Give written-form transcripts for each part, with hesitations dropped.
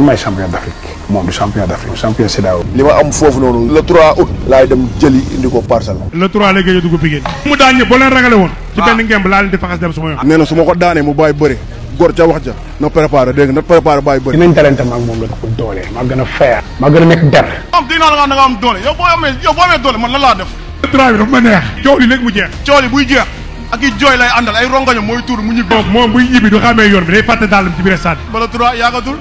man maay champion d'Afrique moom du champion d'Afrique champion CEDEAO. li ma am foofu noonu le 3 août laay dem jëli indi ko Parcelles. le 3 lay gëj a dugg Pikine. mu daan ñëpp boo leen ragale woon. ci benn ngemb laa leen di faxas dem suma yoon. nee na su ma ko daanee mu bàyyi bëri góor ca wax ja na préparé dégg nga na préparé bàyyi bëri. dinañ talente maag moom la ko doole maa gën a feer. maa gën a nekk der. am dégg naa da nga am doole yow boo amee doole man lan laa def. le 3 bi dafa ma neex. coow li léegi mu jeex. coow li buy jeex ak i jooy lay àndal ay rongaño mooy tuur mu ñibbi. moom buy ñibbi du xamee yoon bi day fàtte daalam ci biir stade. ba le 3 yaagatul.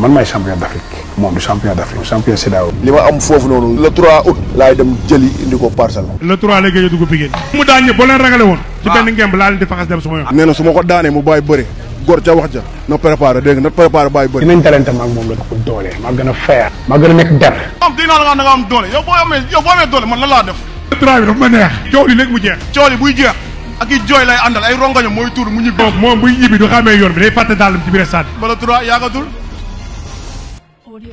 man maay champion d'Afrique moom du champion d'Afrique champion CEDEAO. li ma am foofu noonu le 3 août laay dem jëli indi ko parcelle. le 3 lay gëj a dugg Pikine. mu daan ñëpp boo leen ragale woon. ci benn ngemb laa leen di faxas dem suma yoon. nee na su ma ko daanee mu bàyyi bëri góor ca wax ja na préparé dégg nga na préparé bàyyi bëri. dinañ talente ma ak moom la ko doole maa gën a fair. maa gën a nekk der. am dégg naa la nga da nga am doole yow boo amee doole man lan laa def. le 3 bi dafa ma neex. coow li léegi mu jeex. coow li buy jeex ak i jooy lay àndal ay rongoño mooy tuur mu ñibbi. moom buy ñibbi du xamee yoon bi day fàtte dàllam ci biir stade. ba le 3 yaagatul. Audio